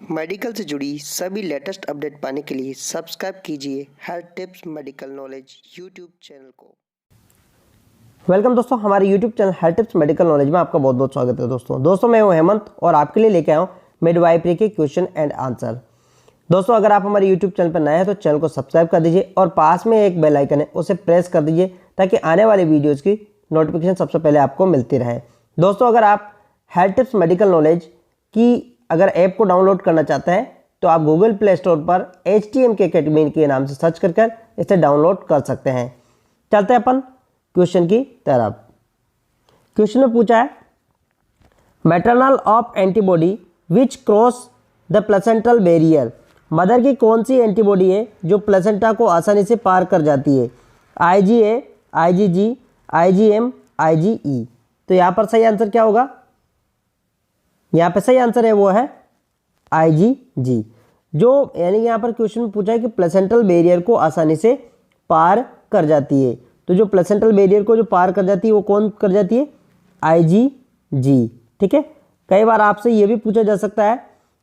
Medical से जुड़ी सभी लेटेस्ट अपडेट पाने के लिए सब्सक्राइब कीजिए health tips medical knowledge YouTube channel को। वेलकम दोस्तों, हमारे YouTube channel health tips medical knowledge में आपका बहुत बहुत स्वागत है। दोस्तों मैं हूं हेमंत और आपके लिए लेके आया हूं मिडवाइफरी के क्वेश्चन एंड आंसर। दोस्तों अगर आप हमारे यूट्यूब चैनल पर नए हैं तो चैनल को सब्सक्राइब कर दीजिए और पास में एक बेल आइकन है उसे प्रेस कर दीजिए ताकि आने वाले वीडियोज़ की नोटिफिकेशन सबसे पहले आपको मिलती रहे। दोस्तों अगर आप हेल्थ टिप्स मेडिकल नॉलेज की अगर ऐप को डाउनलोड करना चाहते हैं तो आप गूगल प्ले स्टोर पर HTMK अकेडमी के नाम से सर्च कर इसे डाउनलोड कर सकते हैं। चलते हैं अपन क्वेश्चन की तरफ। क्वेश्चन में पूछा है maternal of antibody which cross the placental barrier. Mother की कौन सी एंटीबॉडी है जो प्लेसेंटा को आसानी से पार कर जाती है? IgA, IgG, IgM, IgE। तो यहाँ पर सही आंसर क्या होगा? यहाँ पे सही आंसर है वो है IgG, जो यानी यहाँ पर क्वेश्चन में पूछा है कि प्लेसेंटल बैरियर को आसानी से पार कर जाती है। तो जो प्लेसेंटल बैरियर को जो पार कर जाती है वो कौन कर जाती है? IgG। ठीक है, कई बार आपसे ये भी पूछा जा सकता है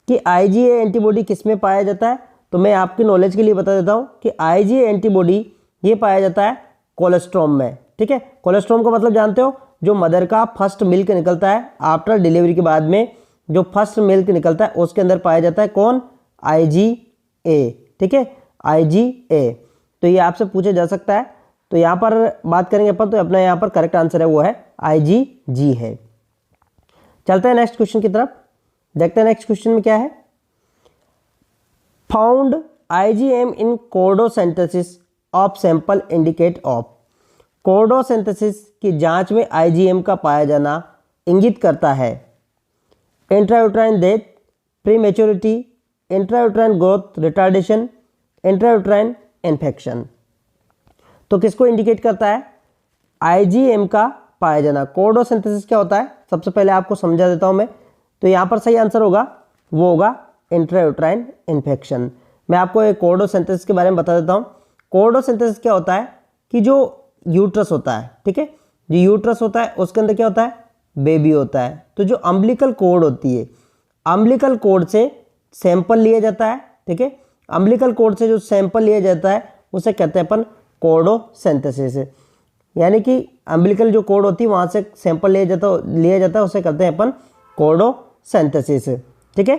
कि IgA एंटीबॉडी किस में पाया जाता है। तो मैं आपकी नॉलेज के लिए बता देता हूँ कि IgA एंटीबॉडी ये पाया जाता है कोलेस्ट्रॉम में। ठीक है, कोलेस्ट्रॉम का मतलब जानते हो, जो मदर का फर्स्ट मिल्क निकलता है आफ्टर डिलीवरी के बाद में, जो फर्स्ट मिल्क निकलता है उसके अंदर पाया जाता है कौन? IgA। ठीक है, IgA। तो ये आपसे पूछा जा सकता है। तो यहाँ पर बात करेंगे अपन, तो अपना यहाँ पर करेक्ट आंसर है वो है IgG है। चलते हैं नेक्स्ट क्वेश्चन की तरफ, देखते हैं नेक्स्ट क्वेश्चन में क्या है। Found IgM in cordocentesis of sample indicate of. Cordocentesis की जांच में IgM का पाया जाना इंगित करता है intrauterine death, prematurity, intrauterine growth retardation, intrauterine infection. तो किसको इंडिकेट करता है? IgM का पाया जाना। कोर्डोसिंथेसिस क्या होता है सबसे पहले आपको समझा देता हूं मैं। तो यहाँ पर सही आंसर होगा वो होगा इंट्रायूट्राइन इन्फेक्शन। मैं आपको एक कोर्डोसिंथेसिस के बारे में बता देता हूँ। कोर्डोसिंथेसिस क्या होता है कि जो यूट्रस होता है, ठीक है, जो यूट्रस होता है उसके अंदर क्या होता है? बेबी होता है। तो जो अम्बिलिकल कोर्ड होती है, अम्बिलिकल कोर्ड से सैंपल लिया जाता है। ठीक है, अम्बिलिकल कोर्ड से जो सैंपल लिया जाता है उसे कहते हैं अपन कोर्डोसिंथेसिस। यानी कि अम्बिलिकल जो कोर्ड होती है वहाँ से सैंपल लिया जाता है उसे कहते हैं अपन कोर्डोसिंथेसिस। ठीक है,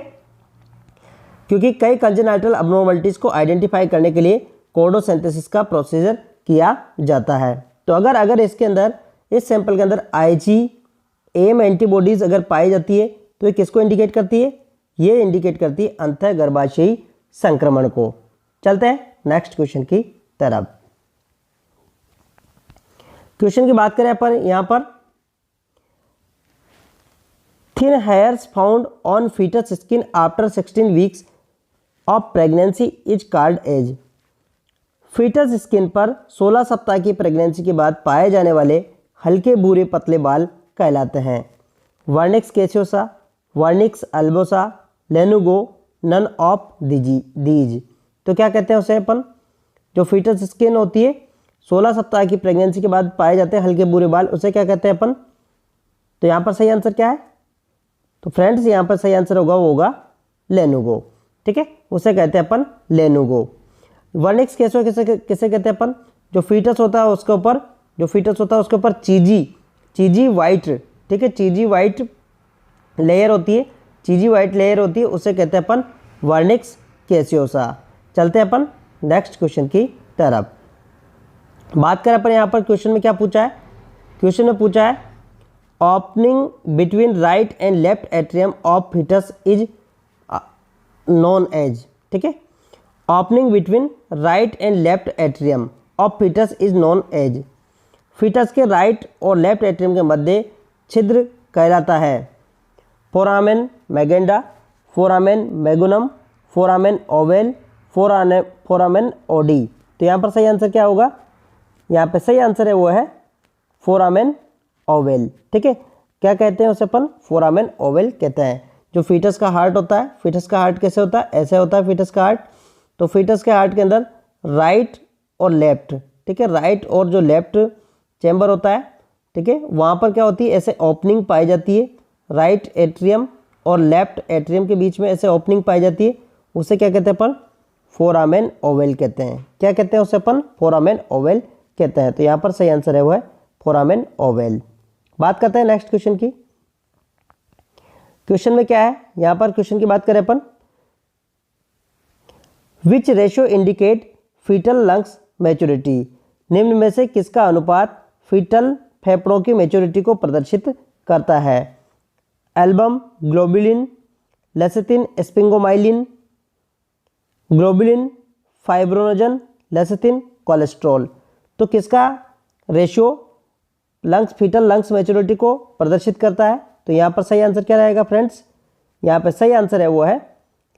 क्योंकि कई कंजेनाइटल अबनॉर्मलिटीज़ को आइडेंटिफाई करने के लिए कोर्डोसिंथेसिस का प्रोसीजर किया जाता है। तो अगर इसके अंदर, इस सैंपल के अंदर IgM एंटीबॉडीज़ अगर पाई जाती है तो ये किसको इंडिकेट करती है? ये इंडिकेट करती है अंतः गर्भाशयी संक्रमण को। चलते हैं नेक्स्ट क्वेश्चन की तरफ। क्वेश्चन की बात करें अपन यहाँ पर, thin hairs found on foetus skin after 16 weeks of pregnancy is called as. Foetus skin पर 16 सप्ताह की प्रेगनेंसी के बाद पाए जाने वाले हल्के भूरे पतले बाल कहलाते हैं vernix caseosa, vernix albosa, lanugo, none of these. तो क्या कहते हैं उसे अपन? जो फीटस स्किन होती है 16 सप्ताह की प्रेगनेंसी के बाद पाए जाते हैं हल्के भूरे बाल, उसे क्या कहते हैं अपन? तो यहाँ पर सही आंसर क्या है? तो फ्रेंड्स यहाँ पर सही आंसर होगा वो होगा लेनुगो। ठीक है, उसे कहते हैं अपन लेनुगो। वर्निक्स कैसियो किसे कहते हैं अपन? जो फीटस होता है उसके ऊपर, जो फीटस होता है उसके ऊपर चीजी वाइट, ठीक है, चीजी वाइट लेयर होती है, चीजी वाइट लेयर होती है, उसे कहते हैं अपन वर्निक्स कैसियोसा। चलते हैं अपन नेक्स्ट क्वेश्चन की तरफ। बात करें अपन यहाँ पर क्वेश्चन में क्या पूछा है। क्वेश्चन में पूछा है opening between right and left atrium of fetus is known as. ठीक है, opening between right and left atrium of fetus is known as. Fetus के राइट और लेफ्ट एट्रियम के मध्य छिद्र कहलाता है foramen Magendie, foramen magnum, foramen ovale, foramen Oddi. तो यहाँ पर सही आंसर क्या होगा? यहाँ पे सही आंसर है वो है फोरामेन ओवेल। ठीक है, क्या कहते हैं उसे अपन? फोरामेन ओवेल कहते हैं। जो फीटस का हार्ट होता है, फीटस का हार्ट कैसे होता है? ऐसे होता है फीटस का हार्ट। तो फीटस के हार्ट के अंदर राइट और लेफ्ट, ठीक है, राइट और जो लेफ्ट चैम्बर होता है, ठीक है, वहाँ पर क्या होती है? ऐसे ओपनिंग पाई जाती है राइट एट्रियम और लेफ्ट एट्रियम के बीच में ऐसे ओपनिंग पाई जाती है, उसे क्या कहते हैं अपन? फोरामेन ओवल कहते हैं। क्या कहते हैं उसे अपन? फोरामेन ओवल कहते हैं। तो यहाँ पर सही आंसर है वो है फोरामेन ओवल। बात करते हैं नेक्स्ट क्वेश्चन की। क्वेश्चन में क्या है, यहाँ पर क्वेश्चन की बात करें अपन, which ratio indicate fetal lungs maturity, निम्न में से किसका अनुपात फीटल फेफड़ों की मैच्योरिटी को प्रदर्शित करता है? Albumin, globulin, lecithin, sphingomyelin, globulin, fibrinogen, lecithin, cholesterol. तो किसका ratio lungs fetal lungs maturity को प्रदर्शित करता है? तो यहाँ पर सही आंसर क्या रहेगा फ्रेंड्स? यहाँ पर सही आंसर है वो है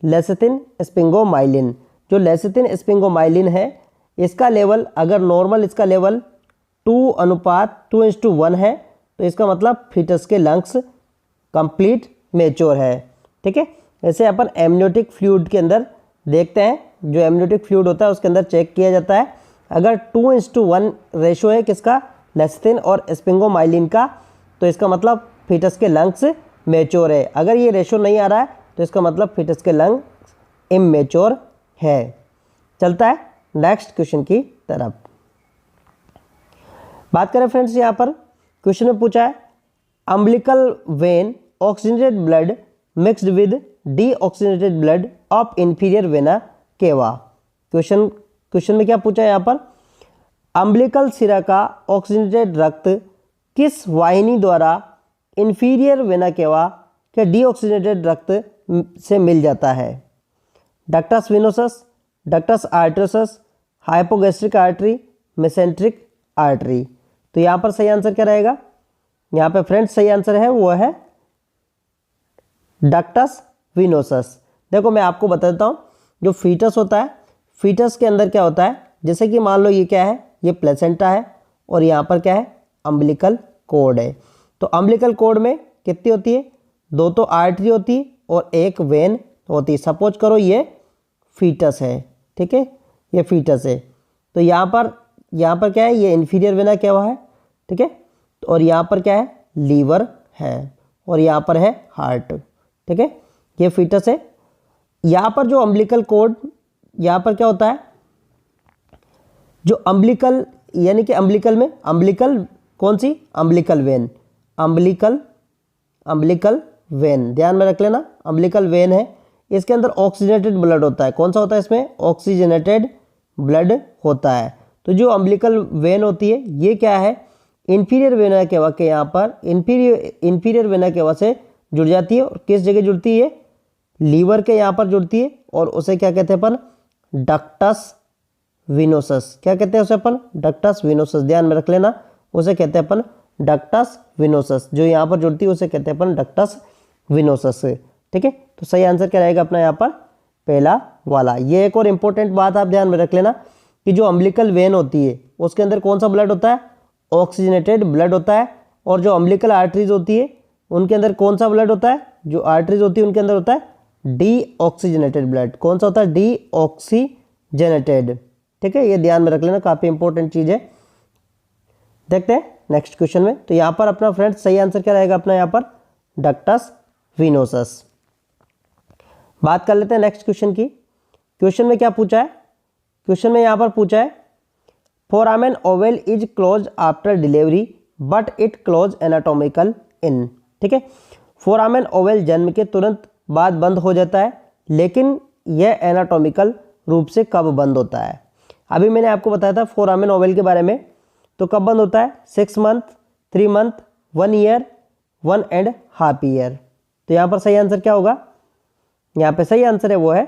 लेसिथिन स्पिंगोमाइलिन। जो लेसिथिन स्पिंगोमाइलिन है, इसका लेवल अगर नॉर्मल इसका लेवल 2:1 है, तो इसका मतलब फीटस के लंग्स कंप्लीट मैच्योर है। ठीक है, ऐसे अपन एमनियोटिक फ्लूइड के अंदर देखते हैं, जो एमनियोटिक फ्लूइड होता है उसके अंदर चेक किया जाता है, अगर 2:1 रेशो है किसका? लेसिथिन और स्पिंगोमाइलिन का, तो इसका मतलब फीटस के लंग्स मैच्योर है। अगर ये रेशो नहीं आ रहा है तो इसका मतलब फीटस के लंग्स इमैच्योर है। चलता है नेक्स्ट क्वेश्चन की तरफ। बात करें फ्रेंड्स, यहाँ पर क्वेश्चन में पूछा है umbilical when oxygenated blood mixed with deoxygenated blood of inferior vena cava. Question में क्या पूछा है यहाँ पर? अम्बिलिकल सिरा का ऑक्सीजनेटेड रक्त किस वाहिनी द्वारा इंफीरियर वेना केवा के डीऑक्सीजनेटेड रक्त से मिल जाता है? Ductus venosus, ductus arteriosus, hypogastric artery, mesenteric artery. तो यहाँ पर सही आंसर क्या रहेगा? यहाँ पे फ्रेंड्स सही आंसर है वो है डक्टस वेनोसस। देखो मैं आपको बता देता हूँ, जो फीटस होता है, फीटस के अंदर क्या होता है, जैसे कि मान लो ये क्या है, ये प्लेसेंटा है और यहाँ पर क्या है, अम्बिलिकल कोड है। तो अम्बिलिकल कोड में कितनी होती है? 2 तो आर्टरी होती है और 1 वेन होती है। सपोज करो ये फीटस है, ठीक है, ये फीटस है। तो यहाँ पर क्या है, ये इन्फीरियर वेना क्या हुआ है, ठीक है, और यहाँ पर क्या है, लीवर है और यहाँ पर है हार्ट, ठीक है, ये फीटस है। यहाँ पर जो अम्बिलिकल कोड, यहाँ पर क्या होता है, जो अम्बिलिकल यानी कि अम्बिलिकल में अम्बिलिकल कौन सी? अम्बिलिकल वेन, अम्बिलिकल वेन ध्यान में रख लेना, अम्बिलिकल वेन है। इसके अंदर ऑक्सीजनेटेड ब्लड होता है। कौन सा होता है इसमें? ऑक्सीजनेटेड ब्लड होता है। तो जो अम्बिलिकल वेन होती है ये क्या है, इंफीरियर वेना केवा के यहाँ पर इंफीरियर वेना केवा से जुड़ जाती है। और किस जगह जुड़ती है? लीवर के यहाँ पर जुड़ती है और उसे क्या कहते हैं अपन? Ductus venosus. क्या कहते हैं उसे अपन? Ductus venosus. ध्यान में रख लेना, उसे कहते हैं अपन डक्टस वेनोसस। जो यहाँ पर जुड़ती है उसे कहते हैं अपन डक्टस वेनोसस। ठीक है, तो सही आंसर क्या रहेगा अपना यहाँ पर? पहला वाला। ये एक और इम्पोर्टेंट बात आप ध्यान में रख लेना कि जो अम्बिलिकल वेन होती है उसके अंदर कौन सा ब्लड होता है? ऑक्सीजनेटेड ब्लड होता है। और जो अम्बिलिकल आर्टरीज होती है उनके अंदर कौन सा ब्लड होता है? जो आर्टरीज होती है उनके अंदर होता है डीऑक्सीजनेटेड ब्लड। कौन सा होता है? डीऑक्सीजनेटेड। ठीक है, ये ध्यान में रख लेना, काफ़ी इंपॉर्टेंट चीज़ है। देखते हैं नेक्स्ट क्वेश्चन में। तो यहाँ पर अपना फ्रेंड्स सही आंसर क्या रहेगा अपना यहाँ पर? Ductus venosus. बात कर लेते हैं नेक्स्ट क्वेश्चन की। क्वेश्चन में क्या पूछा है? क्वेश्चन में यहाँ पर पूछा है foramen oval is close after delivery but it close anatomical in. ठीक है, फोरामेन ओवल जन्म के तुरंत बाद बंद हो जाता है, लेकिन यह एनाटोमिकल रूप से कब बंद होता है? अभी मैंने आपको बताया था फोरामेन ओवल के बारे में। तो कब बंद होता है? 6 मंथ, 3 मंथ, 1 ईयर, 1.5 ईयर। तो यहाँ पर सही आंसर क्या होगा? यहाँ पे सही आंसर है वो है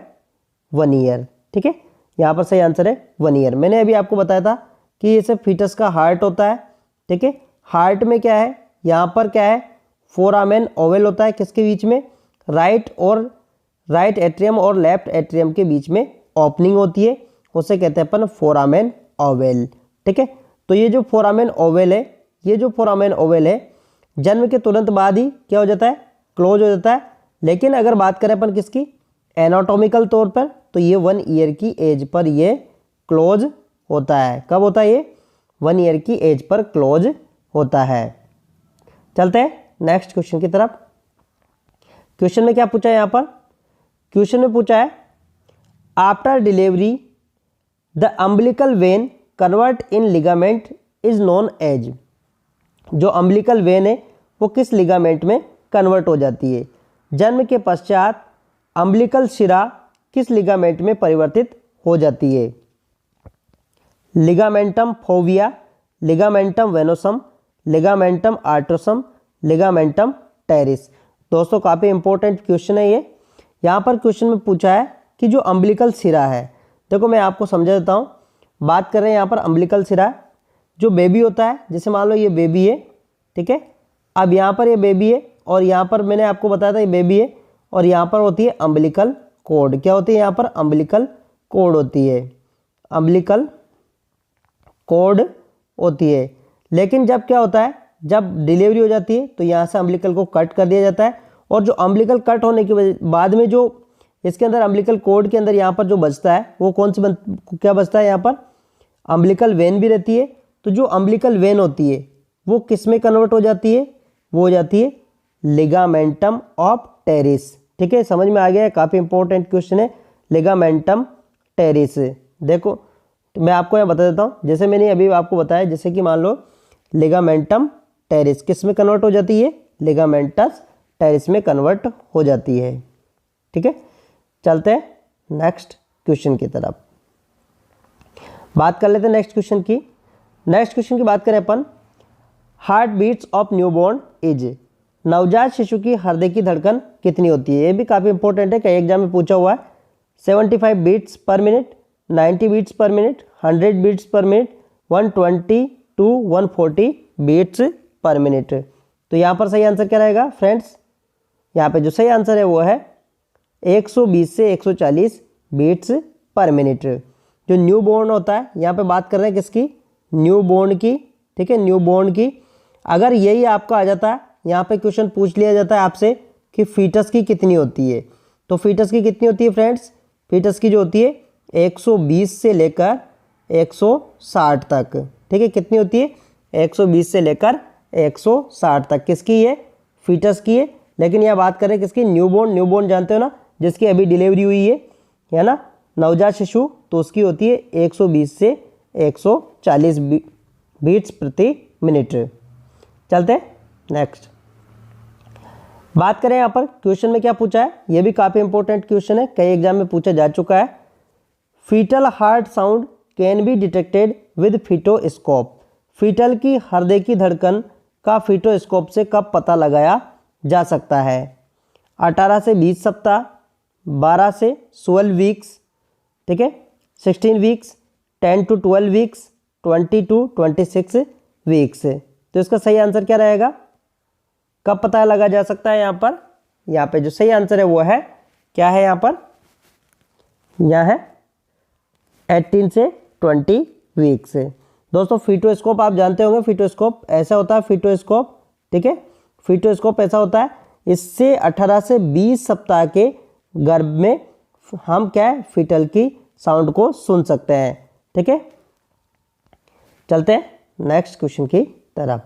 1 ईयर। ठीक है, यहाँ पर सही आंसर है 1 ईयर। मैंने अभी आपको बताया था कि इसे फीटस का हार्ट होता है। ठीक है, हार्ट में क्या है, यहाँ पर क्या है, फोरामेन ओवल होता है। किसके बीच में? राइट एट्रियम और लेफ्ट एट्रियम के बीच में ओपनिंग होती है, उसे कहते हैं अपन फोरामेन ओवल। ठीक है, तो ये जो फोरामेन ओवल है, ये जो फोरामेन ओवल है जन्म के तुरंत बाद ही क्या हो जाता है? क्लोज हो जाता है। लेकिन अगर बात करें अपन किसकी? एनाटॉमिकल तौर पर, तो ये 1 ईयर की एज पर ये क्लोज होता है। कब होता है ये? 1 ईयर की एज पर क्लोज होता है। चलते हैं नेक्स्ट क्वेश्चन की तरफ। क्वेश्चन में क्या पूछा है यहाँ पर, क्वेश्चन में पूछा है after delivery the umbilical vein convert in ligament is known as. जो अम्बिलिकल वेन है वो किस लिगामेंट में कन्वर्ट हो जाती है। जन्म के पश्चात अम्बिलिकल शिरा किस लिगामेंट में परिवर्तित हो जाती है। Ligamentum fovea, ligamentum venosum, ligamentum arteriosum, ligamentum teres. दोस्तों काफ़ी इंपॉर्टेंट क्वेश्चन है ये। यहाँ पर क्वेश्चन में पूछा है कि जो अम्बिलिकल सिरा है, देखो मैं आपको समझा देता हूँ। बात कर रहे हैं यहाँ पर अम्बिलिकल सिरा, जो बेबी होता है, जैसे मान लो ये बेबी है, ठीक है। अब यहाँ पर ये बेबी है और यहाँ पर मैंने आपको बताया था ये बेबी है, और यहाँ पर होती है अम्बिलिकल कोड। क्या होती है यहाँ पर, अम्बिलिकल कोड होती है, अम्बिलिकल कोड होती है। लेकिन जब क्या होता है, जब डिलीवरी हो जाती है तो यहाँ से अम्बिलिकल को कट कर दिया जाता है, और जो अम्बिलिकल कट होने के बाद में जो इसके अंदर अम्बिलिकल कोड के अंदर यहाँ पर जो बचता है वो कौन सी क्या बचता है, यहाँ पर अम्बिलिकल वेन भी रहती है। तो जो अम्बिलिकल वेन होती है वो किस में कन्वर्ट हो जाती है, वो हो जाती है लिगामेंटम ऑफ टेरिस। ठीक है, समझ में आ गया है, काफ़ी इंपॉर्टेंट क्वेश्चन है लिगामेंटम टेरिस। देखो तो मैं आपको यहाँ बता देता हूँ, जैसे मैंने अभी आपको बताया, जैसे कि मान लो लिगामेंटम टेरिस किस में कन्वर्ट हो जाती है, लिगामेंटस टेरिस में कन्वर्ट हो जाती है। ठीक है, चलते हैं नेक्स्ट क्वेश्चन की तरफ, बात कर लेते हैं नेक्स्ट क्वेश्चन की। नेक्स्ट क्वेश्चन की बात करें अपन, heart beats of newborn is. नवजात शिशु की हृदय की धड़कन कितनी होती है। ये भी काफ़ी इंपॉर्टेंट है, कई एग्जाम में पूछा हुआ है। 75 beats per minute, 90 beats per minute, 100 beats per minute, 120 to 140 beats per minute. तो यहाँ पर सही आंसर क्या रहेगा फ्रेंड्स, यहाँ पे जो सही आंसर है वो है 120 से 140 बीट्स पर मिनट। जो न्यू बोर्न होता है, यहाँ पे बात कर रहे हैं किसकी, न्यू बोर्न की। ठीक है, न्यू बोर्न की। अगर यही आपका आ जाता है, यहाँ पे क्वेश्चन पूछ लिया जाता है आपसे कि फीटस की कितनी होती है, तो फीटस की कितनी होती है फ्रेंड्स, फीटस की जो होती है 120 से लेकर 160 तक। ठीक है, कितनी होती है, 120 से लेकर 160 तक। किसकी है, फीटस की है। लेकिन यह बात करें किसकी, न्यूबॉर्न। न्यूबॉर्न जानते हो ना, जिसकी अभी डिलीवरी हुई है ना, नवजात शिशु, तो उसकी होती है 120 से 140 बीट्स प्रति मिनट। चलते हैं नेक्स्ट, बात करें यहाँ पर क्वेश्चन में क्या पूछा है। यह भी काफ़ी इंपॉर्टेंट क्वेश्चन है, कई एग्जाम में पूछा जा चुका है। Fetal heart sound can be detected with fetoscope. Fetal की हृदय की धड़कन का फीटोस्कोप से कब पता लगाया जा सकता है। 18 से 20 सप्ताह, 12 से 12 वीक्स, ठीक है, 16 weeks, 10 to 12 weeks, 20 to 26 weeks. तो इसका सही आंसर क्या रहेगा, कब पता लगा जा सकता है। यहाँ पे जो सही आंसर है वो है क्या है, यहाँ है 18 से 20 वीक्स। दोस्तों फीटोस्कोप आप जानते होंगे, फीटोस्कोप ऐसा होता है, फीटोस्कोप, ठीक है, फीटोस्कोप ऐसा होता है, इससे 18 से 20 सप्ताह के गर्भ में हम क्या है, फीटल की साउंड को सुन सकते हैं। ठीक है, चलते हैं नेक्स्ट क्वेश्चन की तरफ,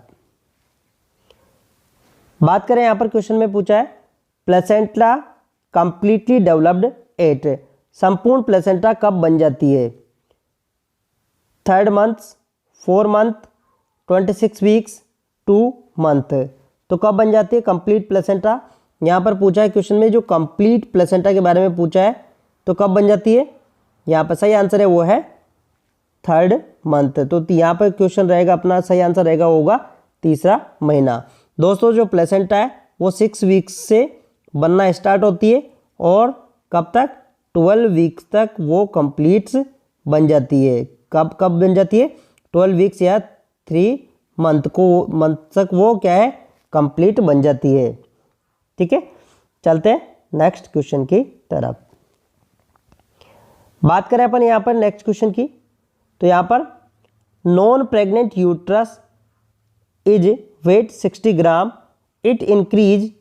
बात करें। यहाँ पर क्वेश्चन में पूछा है प्लेसेंटा कंप्लीटली डेवलप्ड एट। संपूर्ण प्लेसेंटा कब बन जाती है, 3rd month, 4 month, 26 weeks, 2 month. तो कब बन जाती है कंप्लीट प्लेसेंटा। यहाँ पर पूछा है क्वेश्चन में, जो कंप्लीट प्लेसेंटा के बारे में पूछा है, तो कब बन जाती है। यहाँ पर सही आंसर है वो है 3rd मंथ। तो यहाँ पर क्वेश्चन रहेगा, अपना सही आंसर रहेगा होगा 3रा महीना। दोस्तों जो प्लेसेंटा है वो 6 वीक्स से बनना स्टार्ट होती है, और कब तक, 12 वीक्स तक वो कंप्लीट बन जाती है। कब बन जाती है, 12 वीक्स या 3 मंथ तक वो क्या है, कंप्लीट बन जाती है। ठीक है, चलते हैं नेक्स्ट क्वेश्चन की तरफ, बात करें अपन यहाँ पर नेक्स्ट क्वेश्चन की। तो यहाँ पर non pregnant uterus is weight 60 gram, it increase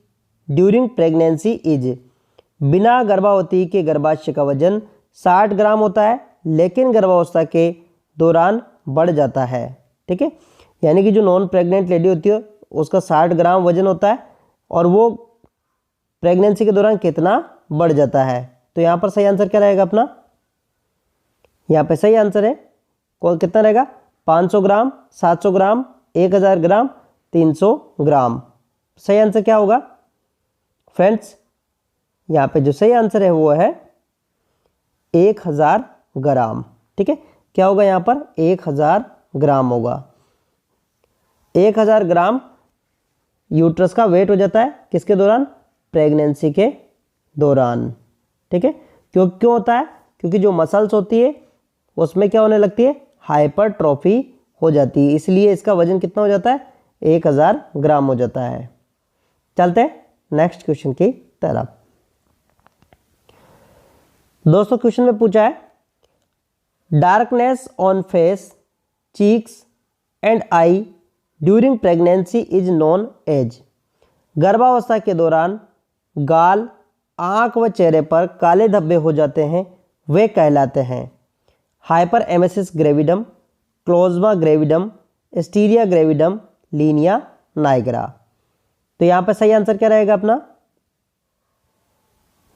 during pregnancy is. बिना गर्भावती के गर्भाशय का वजन 60 ग्राम होता है, लेकिन गर्भावस्था के दौरान बढ़ जाता है। ठीक है, यानी कि जो नॉन प्रेग्नेंट लेडी होती है उसका 60 ग्राम वजन होता है, और वो प्रेगनेंसी के दौरान कितना बढ़ जाता है। तो यहाँ पर सही आंसर क्या रहेगा अपना, यहाँ पे सही आंसर है कौन कितना रहेगा, 500 ग्राम, 700 ग्राम, 1000 ग्राम, 300 ग्राम। सही आंसर क्या होगा फ्रेंड्स, यहाँ पे जो सही आंसर है वो है 1000 ग्राम। ठीक है, क्या होगा यहाँ पर 1000 ग्राम होगा। 1000 ग्राम यूट्रस का वेट हो जाता है किसके दौरान, प्रेगनेंसी के दौरान। ठीक है, क्यों होता है, क्योंकि जो मसल्स होती है उसमें क्या होने लगती है, हाइपरट्रॉफी हो जाती है, इसलिए इसका वजन कितना हो जाता है, 1000 ग्राम हो जाता है। चलते हैं नेक्स्ट क्वेश्चन की तरफ। दोस्तों क्वेश्चन में पूछा है, darkness on face, cheeks and eye during pregnancy is known as. गर्भावस्था के दौरान गाल, आंख व चेहरे पर काले धब्बे हो जाते हैं, वे कहलाते हैं hyper emesis ग्रेविडम, क्लोज्मा ग्रेविडम, Asteria ग्रेविडम, Linnaea Niagara. तो यहाँ पे सही आंसर क्या रहेगा अपना,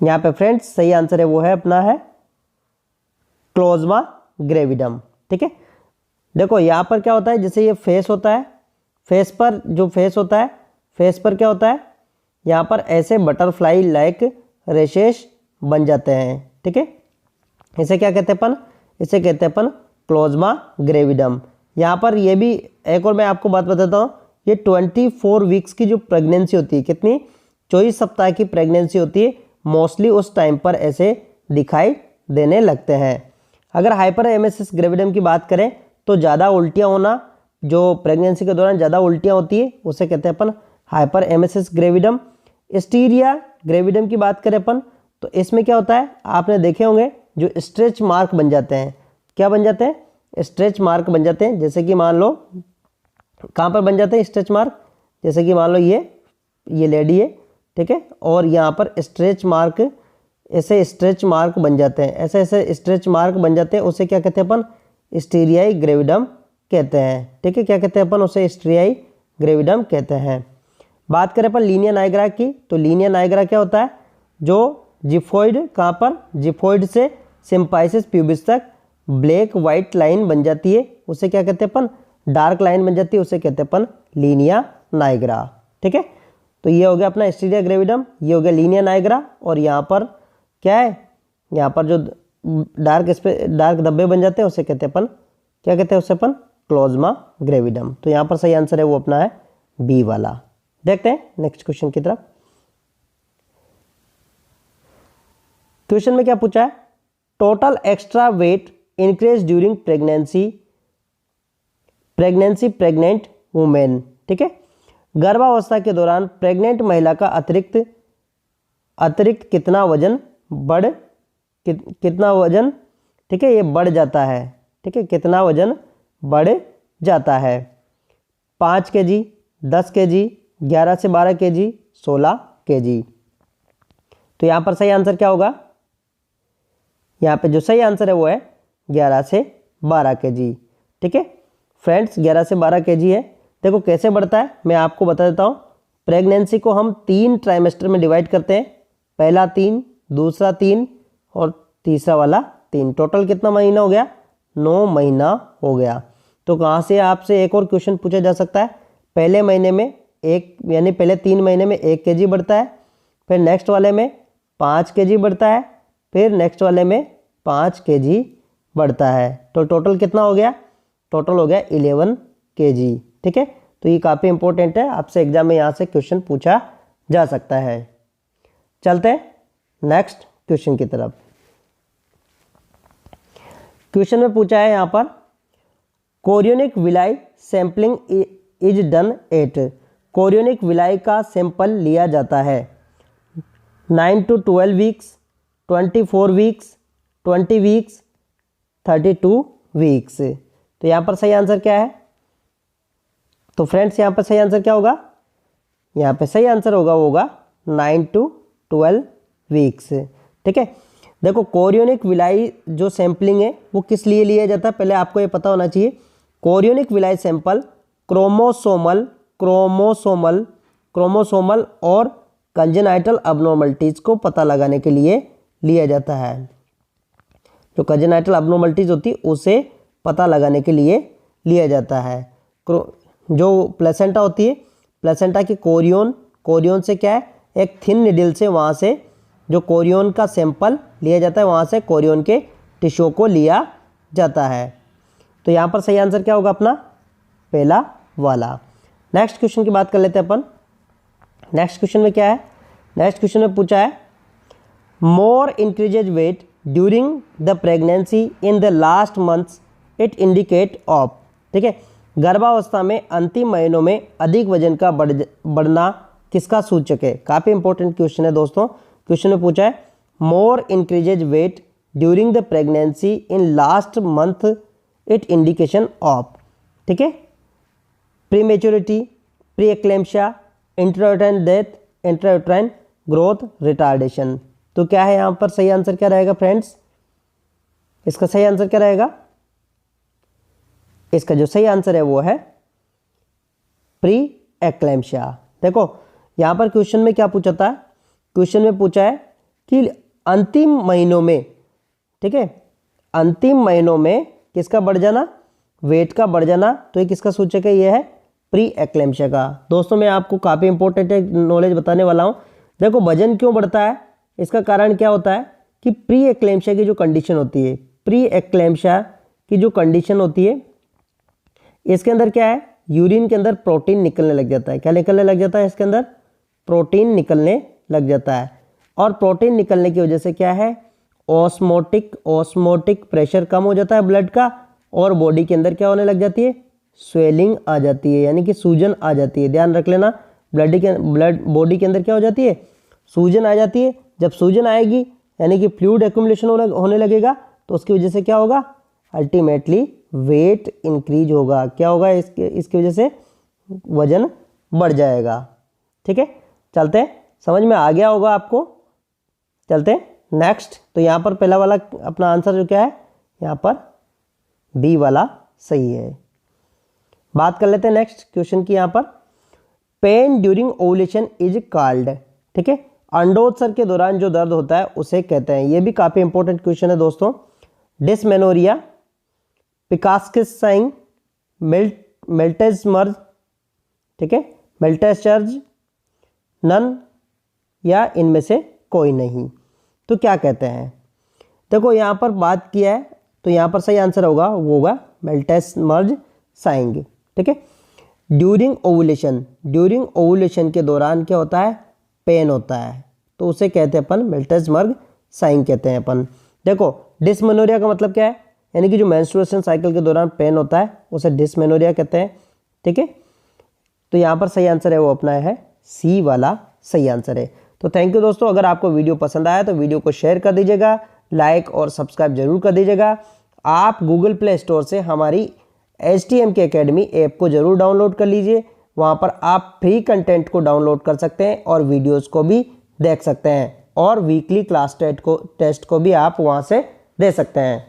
यहाँ पे फ्रेंड्स सही आंसर है वो है अपना है क्लोज्मा ग्रेविडम। ठीक है, देखो यहाँ पर क्या होता है, जैसे ये फेस होता है, फेस पर जो फेस होता है, फेस पर क्या होता है, यहाँ पर ऐसे बटरफ्लाई लाइक रेशेस बन जाते हैं। ठीक है, इसे क्या कहते हैं अपन, इसे कहते हैं अपन क्लोज्मा ग्रेविडम। यहाँ पर ये भी एक और मैं आपको बात बताता हूँ, ये 24 वीक्स की जो प्रेगनेंसी होती है, कितनी 24 सप्ताह की प्रेगनेंसी होती है, मोस्टली उस टाइम पर ऐसे दिखाई देने लगते हैं। अगर हाइपर एमेसिस ग्रेविडम की बात करें तो ज़्यादा उल्टियाँ होना, जो प्रेगनेंसी के दौरान ज़्यादा उल्टियाँ होती है उसे कहते हैं अपन हाइपर एमेसिस ग्रेविडम। एस्टीरिया ग्रेविडम की बात करें अपन तो इसमें क्या होता है, आपने देखे होंगे जो स्ट्रेच मार्क बन जाते हैं, क्या बन जाते हैं, स्ट्रेच मार्क बन जाते हैं। जैसे कि मान लो कहाँ पर बन जाते हैं स्ट्रेच मार्क, जैसे कि मान लो ये लेडी है, ठीक है, और यहाँ पर स्ट्रेच मार्क, ऐसे स्ट्रेच मार्क बन जाते हैं, ऐसे ऐसे स्ट्रेच मार्क बन जाते हैं, उसे क्या कहते हैं अपन, एस्टीरियाई ग्रेविडम कहते हैं। ठीक है, क्या कहते हैं अपन उसे, एस्टीरियाई ग्रेविडम कहते हैं। बात करें अपन लीनिया नाइग्रा की, तो लीनिया नाइग्रा क्या होता है, जो जिफोइड कहाँ पर, जिफोइड से सिम्पाइसिस प्यूबिस तक ब्लैक वाइट लाइन बन जाती है, उसे क्या कहते हैं अपन, डार्क लाइन बन जाती है, उसे कहते हैं अपन लीनिया नाइग्रा। ठीक है, तो ये हो गया अपना एस्टीरिया ग्रेविडम, ये हो गया लीनिया नाइग्रा, और यहाँ पर क्या है, यहाँ पर जो डार्क धब्बे बन जाते हैं उसे कहते हैं अपन, क्या कहते हैं उसे अपन, क्लोज्मा ग्रेविडम। तो यहाँ पर सही आंसर है वो अपना है बी वाला। देखते हैं नेक्स्ट क्वेश्चन की तरफ। क्वेश्चन में क्या पूछा है, total extra weight increase during pregnant women. ठीक है, गर्भावस्था के दौरान प्रेग्नेंट महिला का अतिरिक्त कितना वजन कितना वजन, ठीक है, ये बढ़ जाता है। ठीक है, कितना वजन बढ़ जाता है, 5 kg, 10 kg, 11 से 12 kg, 16 kg। तो यहाँ पर सही आंसर क्या होगा, यहाँ पे जो सही आंसर है वो है 11 से 12 kg। ठीक है फ्रेंड्स, 11 से 12 kg है। देखो कैसे बढ़ता है मैं आपको बता देता हूँ। प्रेगनेंसी को हम 3 ट्राइमेस्टर में डिवाइड करते हैं, पहला 3, दूसरा 3 और तीसरा वाला 3। टोटल कितना महीना हो गया, 9 महीना हो गया। तो कहाँ से आपसे एक और क्वेश्चन पूछा जा सकता है, पहले महीने में यानी पहले 3 महीने में 1 kg बढ़ता है, फिर नेक्स्ट वाले में 5 kg बढ़ता है, फिर नेक्स्ट वाले में 5 kg बढ़ता है। तो टोटल कितना हो गया, टोटल हो गया 11 kg। ठीक है, तो ये काफ़ी इंपॉर्टेंट है, आपसे एग्जाम में यहाँ से क्वेश्चन पूछा जा सकता है। चलते हैं नेक्स्ट क्वेश्चन की तरफ। क्वेश्चन में पूछा है यहाँ पर, chorionic villi sampling is done at. Chorionic villi का सैंपल लिया जाता है 9 to 12 weeks, 24 weeks, 20 weeks, 32 weeks. तो यहाँ पर सही आंसर क्या है, तो फ्रेंड्स यहाँ पर सही आंसर क्या होगा, यहाँ पे सही आंसर होगा 9 to 12 वीक्स। ठीक है, देखो कोरियोनिक विलाई जो सैंपलिंग है वो किस लिए लिया जाता है, पहले आपको ये पता होना चाहिए। कोरियोनिक विलाई सैंपल क्रोमोसोमल और कंजेनाइटल अबनॉर्मलिटीज़ को पता लगाने के लिए लिया जाता है। जो कंजेनाइटल अबनॉर्मलिटीज़ होती है उसे पता लगाने के लिए लिया जाता है। जो प्लेसेंटा होती है, प्लेसेंटा की कोरियन से क्या है, एक थिन निडल से वहाँ से जो कोरियन का सैंपल लिया जाता है, वहाँ से कोरियन के टिश्यू को लिया जाता है। तो यहाँ पर सही आंसर क्या होगा अपना, पहला वाला। नेक्स्ट क्वेश्चन की बात कर लेते हैं अपन। नेक्स्ट क्वेश्चन में क्या है, नेक्स्ट क्वेश्चन में पूछा है more increases weight during the pregnancy in the last months it indicate of. ठीक है, गर्भावस्था में अंतिम महीनों में अधिक वजन का बढ़ना किसका सूचक है। काफ़ी इंपॉर्टेंट क्वेश्चन है दोस्तों। क्वेश्चन में पूछा है more increases weight during the pregnancy in last month it indication of. ठीक है, prematurity, pre eclampsia, intrauterine death, intrauterine growth retardation. तो क्या है यहाँ पर सही आंसर क्या रहेगा फ्रेंड्स, इसका सही आंसर क्या रहेगा, इसका जो सही आंसर है वो है प्री एक्लेम्शिया। देखो यहाँ पर क्वेश्चन में क्या पूछा था, क्वेश्चन में पूछा है कि अंतिम महीनों में, ठीक है, अंतिम महीनों में किसका बढ़ जाना, वेट का बढ़ जाना। तो ये किसका सूचक है, ये है प्री एक्लेम्शिया का। दोस्तों मैं आपको काफ़ी इंपॉर्टेंट नॉलेज बताने वाला हूँ। देखो वजन क्यों बढ़ता है, इसका कारण क्या होता है कि प्री एक्लेम्शिया की जो कंडीशन होती है, प्री एक्लेम्शिया की जो कंडीशन होती है, इसके अंदर क्या है, यूरिन के अंदर प्रोटीन निकलने लग जाता है। क्या निकलने लग जाता है, इसके अंदर प्रोटीन निकलने लग जाता है। और प्रोटीन निकलने की वजह से क्या है, ऑस्मोटिक प्रेशर कम हो जाता है ब्लड का, और बॉडी के अंदर क्या होने लग जाती है, स्वेलिंग आ जाती है, यानी कि सूजन आ जाती है। ध्यान रख लेना, बॉडी के अंदर क्या हो जाती है, सूजन आ जाती है। जब सूजन आएगी यानी कि फ्लूइड एक्यूमुलेशन होने लगेगा, तो उसकी वजह से क्या होगा, अल्टीमेटली वेट इंक्रीज होगा। क्या होगा, इसकी वजह से वजन बढ़ जाएगा। ठीक है, चलते हैं, समझ में आ गया होगा आपको। चलते हैं नेक्स्ट। तो यहाँ पर पहला वाला अपना आंसर जो क्या है, यहाँ पर बी वाला सही है। बात कर लेते हैं नेक्स्ट क्वेश्चन की। यहाँ पर pen during ovulation is called. ठीक है, अंडोत्सर्ग के दौरान जो दर्द होता है उसे कहते हैं। ये भी काफ़ी इंपॉर्टेंट क्वेश्चन है दोस्तों। डिस्मेनोरिया, पिकास्किस साइन, मेल्टेजमर्ज, ठीक है, मेल्टेजर्ज, नन, या इनमें से कोई नहीं। तो क्या कहते हैं, देखो यहाँ पर बात किया है तो यहाँ पर सही आंसर होगा, वो होगा मेल्टेजमर्ज साइंग। ठीक है, ड्यूरिंग ओवुलेशन के दौरान क्या होता है, पेन होता है, तो उसे कहते हैं अपन मेल्टेजमर्ज साइंग कहते हैं अपन। देखो डिस्मेनोरिया का मतलब क्या है, यानी कि जो मेंस्ट्रुएशन साइकिल के दौरान पेन होता है उसे डिस्मेनोरिया कहते हैं। ठीक है, तो यहाँ पर सही आंसर है वो अपना है सी वाला सही आंसर है। तो थैंक यू दोस्तों, अगर आपको वीडियो पसंद आया तो वीडियो को शेयर कर दीजिएगा, लाइक और सब्सक्राइब जरूर कर दीजिएगा। आप गूगल प्ले स्टोर से हमारी HTMK अकेडमी ऐप को जरूर डाउनलोड कर लीजिए। वहाँ पर आप फ्री कंटेंट को डाउनलोड कर सकते हैं और वीडियोस को भी देख सकते हैं, और वीकली क्लास टेस्ट को भी आप वहाँ से दे सकते हैं।